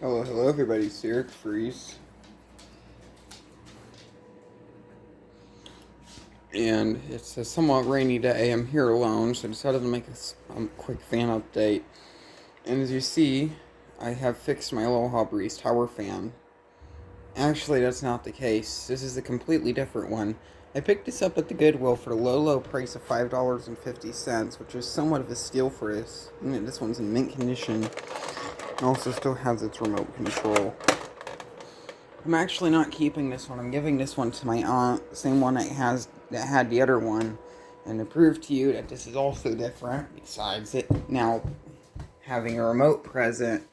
Hello everybody, it's Eric Freeze. And it's a somewhat rainy day. I'm here alone, so I decided to make a quick fan update. And as you see, I have fixed my low breeze tower fan. Actually, that's not the case. This is a completely different one. I picked this up at the Goodwill for the low price of $5.50, which is somewhat of a steal for this. And this one's in mint condition. It also still has its remote control. I'm actually not keeping this one. I'm giving this one to my aunt, the same one that had the other one, and to prove to you that this is also different. Besides it now having a remote present,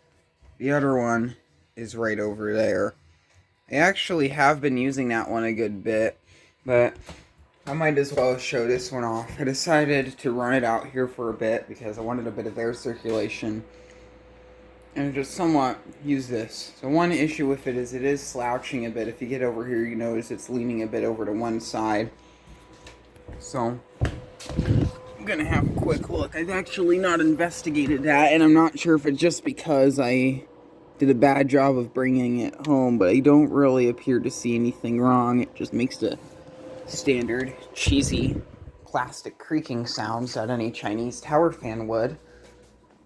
the other one is right over there. I actually have been using that one a good bit, but I might as well show this one off. I decided to run it out here for a bit because I wanted a bit of air circulation. And just somewhat use this. So one issue with it is slouching a bit. If you get over here, you notice it's leaning a bit over to one side. So I'm gonna have a quick look. I've actually not investigated that, and I'm not sure if it's just because I did a bad job of bringing it home, but I don't really appear to see anything wrong. It just makes the standard cheesy plastic creaking sounds that any Chinese tower fan would.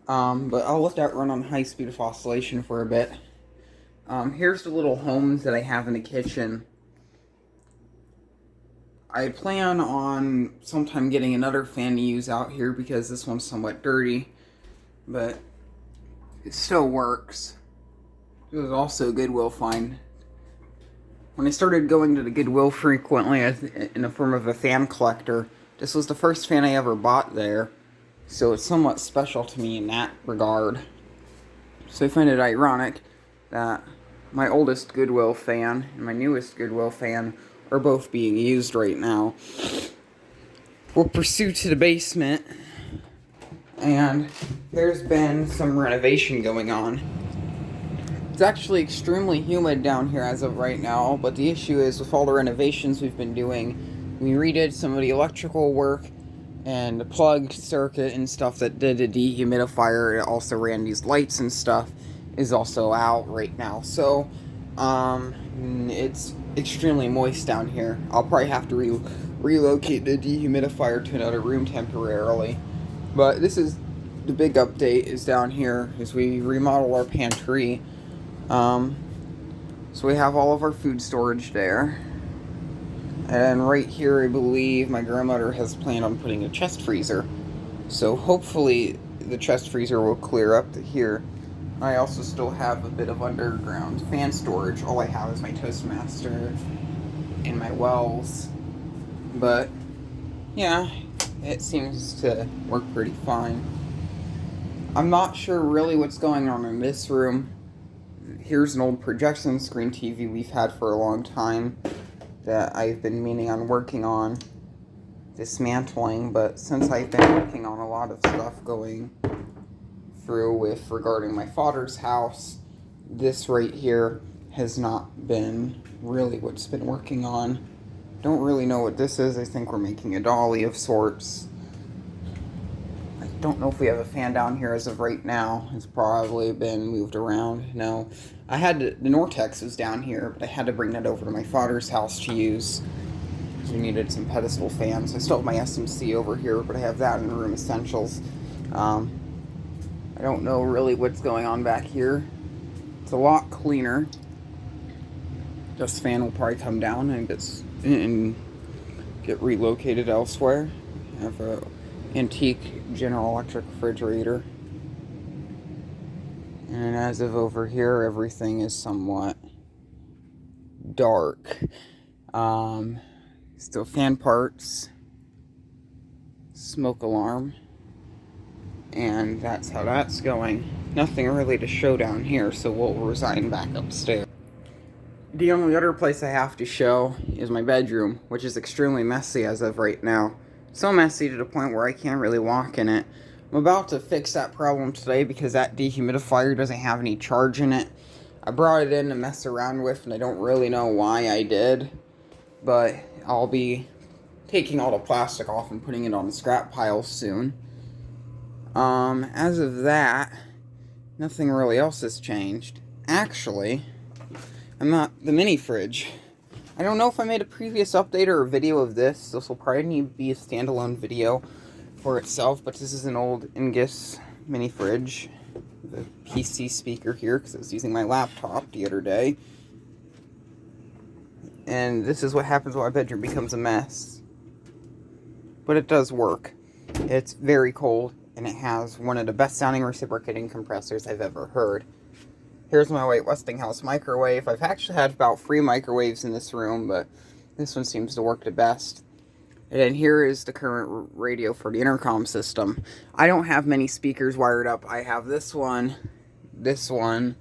But I'll let that run on high speed of oscillation for a bit. Here's the little homes that I have in the kitchen. I plan on sometime getting another fan to use out here because this one's somewhat dirty, but it still works. It was also a Goodwill find. When I started going to the Goodwill frequently in the form of a fan collector, this was the first fan I ever bought there. So it's somewhat special to me in that regard. So I find it ironic that my oldest Goodwill fan and my newest Goodwill fan are both being used right now. We'll pursue to the basement, and there's been some renovation going on. It's actually extremely humid down here as of right now, but the issue is with all the renovations we've been doing, we redid some of the electrical work, and the plug circuit and stuff that did the dehumidifier, it also ran these lights and stuff, is also out right now. So, it's extremely moist down here. I'll probably have to relocate the dehumidifier to another room temporarily. But this is the big update is down here as we remodel our pantry. So we have all of our food storage there. And right here, I believe my grandmother has planned on putting a chest freezer. So hopefully the chest freezer will clear up to here. I also still have a bit of underground fan storage. All I have is my Toastmaster and my wells. But yeah, it seems to work pretty fine. I'm not sure really what's going on in this room. Here's an old projection screen TV we've had for a long time that I've been meaning on working on dismantling, but since I've been working on a lot of stuff going through with regarding my father's house, this right here has not been really what's been working on. Don't really know what this is. I think we're making a dolly of sorts. I don't know if we have a fan down here as of right now. It's probably been moved around. No, I had the Nortex was down here, but I had to bring that over to my father's house to use because we needed some pedestal fans. I still have my SMC over here, but I have that in the room essentials. I don't know really what's going on back here. It's a lot cleaner. This fan will probably come down and get relocated elsewhere. I have a antique General Electric refrigerator. And as of over here, everything is somewhat dark. Still fan parts, smoke alarm, and that's how that's going. Nothing really to show down here, so we'll resign back upstairs. The only other place I have to show is my bedroom, which is extremely messy as of right now. So messy to the point where I can't really walk in it. I'm about to fix that problem today because that dehumidifier doesn't have any charge in it. I brought it in to mess around with, and I don't really know why I did. But I'll be taking all the plastic off and putting it on the scrap pile soon. As of that, nothing really else has changed. actually, I'm not the mini fridge. I don't know if I made a previous update or a video of this. This will probably need to be a standalone video for itself, but this is an old Ingus mini fridge. The PC speaker here, because I was using my laptop the other day. And this is what happens when my bedroom becomes a mess. But it does work. It's very cold, and it has one of the best sounding reciprocating compressors I've ever heard. Here's my white Westinghouse microwave. I've actually had about 3 microwaves in this room, but this one seems to work the best. And then here is the current radio for the intercom system. I don't have many speakers wired up. I have this one, and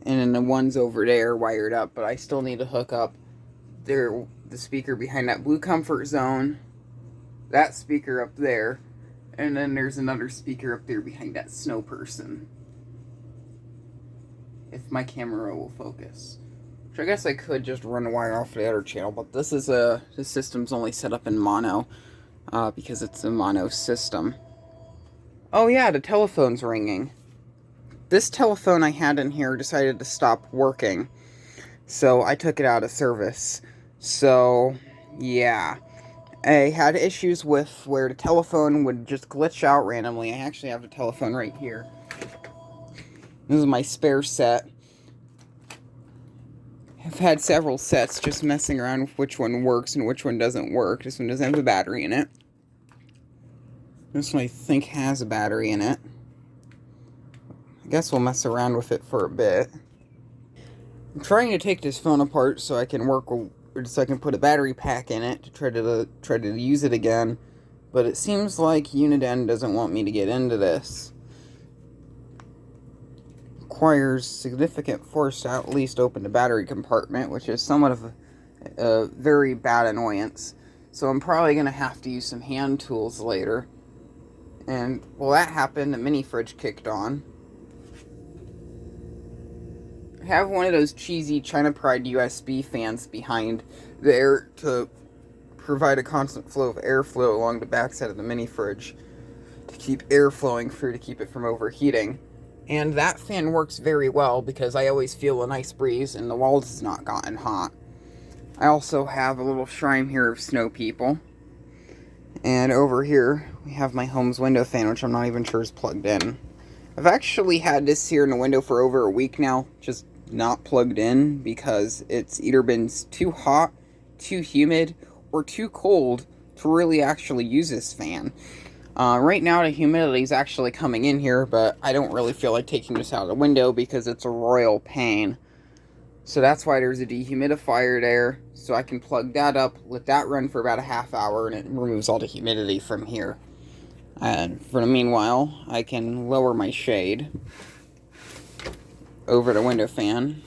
then the ones over there wired up, but I still need to hook up the speaker behind that blue comfort zone, that speaker up there, and then there's another speaker up there behind that snow person. If my camera will focus. Which I guess I could just run a wire off the other channel, but this system's only set up in mono, because it's a mono system. Oh yeah, the telephone's ringing. This telephone I had in here decided to stop working, so I took it out of service. So, yeah. I had issues with where the telephone would just glitch out randomly. I actually have the telephone right here. This is my spare set. I've had several sets just messing around with which one works and which one doesn't work. This one doesn't have a battery in it. This one I think has a battery in it. I guess we'll mess around with it for a bit. I'm trying to take this phone apart so I can put a battery pack in it to try to use it again. But it seems like Uniden doesn't want me to get into this. Requires significant force to at least open the battery compartment, which is somewhat of a very bad annoyance. So I'm probably going to have to use some hand tools later. And while that happened, the mini fridge kicked on. I have one of those cheesy China Pride USB fans behind there to provide a constant flow of airflow along the backside of the mini fridge to keep air flowing through to keep it from overheating. And that fan works very well because I always feel a nice breeze and the walls has not gotten hot. I also have a little shrine here of snow people. And over here, we have my home's window fan, which I'm not even sure is plugged in. I've actually had this here in the window for over a week now, just not plugged in because it's either been too hot, too humid, or too cold to really actually use this fan. Right now the humidity is actually coming in here, but I don't really feel like taking this out of the window because it's a royal pain. So that's why there's a dehumidifier there, so I can plug that up, let that run for about a half hour, and it removes all the humidity from here. And for the meanwhile, I can lower my shade over the window fan.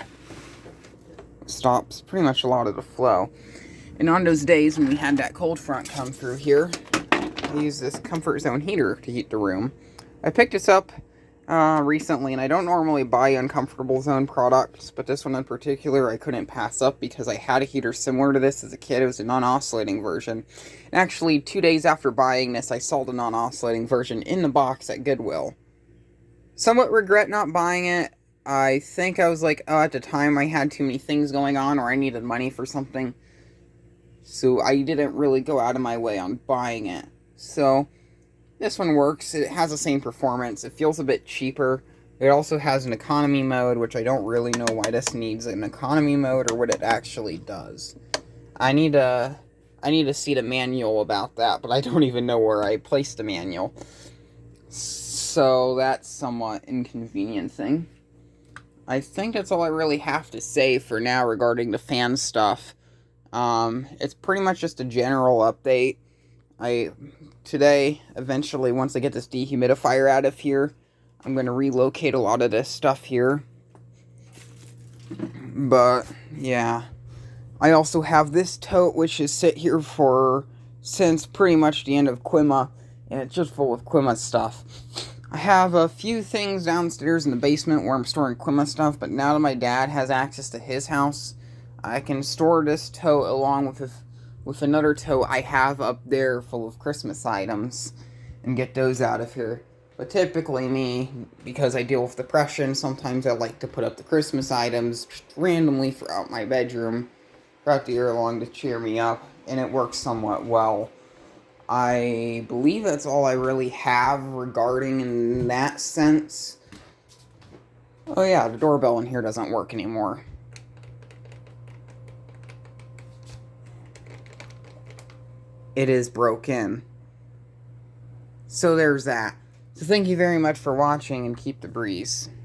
Stops pretty much a lot of the flow. And on those days when we had that cold front come through here, I use this comfort zone heater to heat the room. I picked this up recently, and I don't normally buy uncomfortable zone products, but this one in particular I couldn't pass up because I had a heater similar to this as a kid. It was a non-oscillating version. And actually, 2 days after buying this, I saw the non-oscillating version in the box at Goodwill. Somewhat regret not buying it. I think I was like, at the time I had too many things going on, or I needed money for something. So I didn't really go out of my way on buying it. So this one works. It has the same performance. It feels a bit cheaper. It also has an economy mode, which I don't really know why this needs an economy mode or what it actually does. I need to see the manual about that, but I don't even know where I placed the manual. So that's somewhat inconveniencing. I think that's all I really have to say for now regarding the fan stuff. It's pretty much just a general update. Today, eventually, once I get this dehumidifier out of here, I'm going to relocate a lot of this stuff here. But, yeah. I also have this tote, which has sit here since pretty much the end of Quima, and it's just full of Quima stuff. I have a few things downstairs in the basement where I'm storing Quima stuff, but now that my dad has access to his house, I can store this tote along with another tote I have up there full of Christmas items and get those out of here. But typically me, because I deal with depression, sometimes I like to put up the Christmas items just randomly throughout my bedroom throughout the year long to cheer me up, and it works somewhat well. I believe that's all I really have regarding in that sense. Oh yeah, the doorbell in here doesn't work anymore. It is broken. So there's that. So thank you very much for watching, and keep the breeze.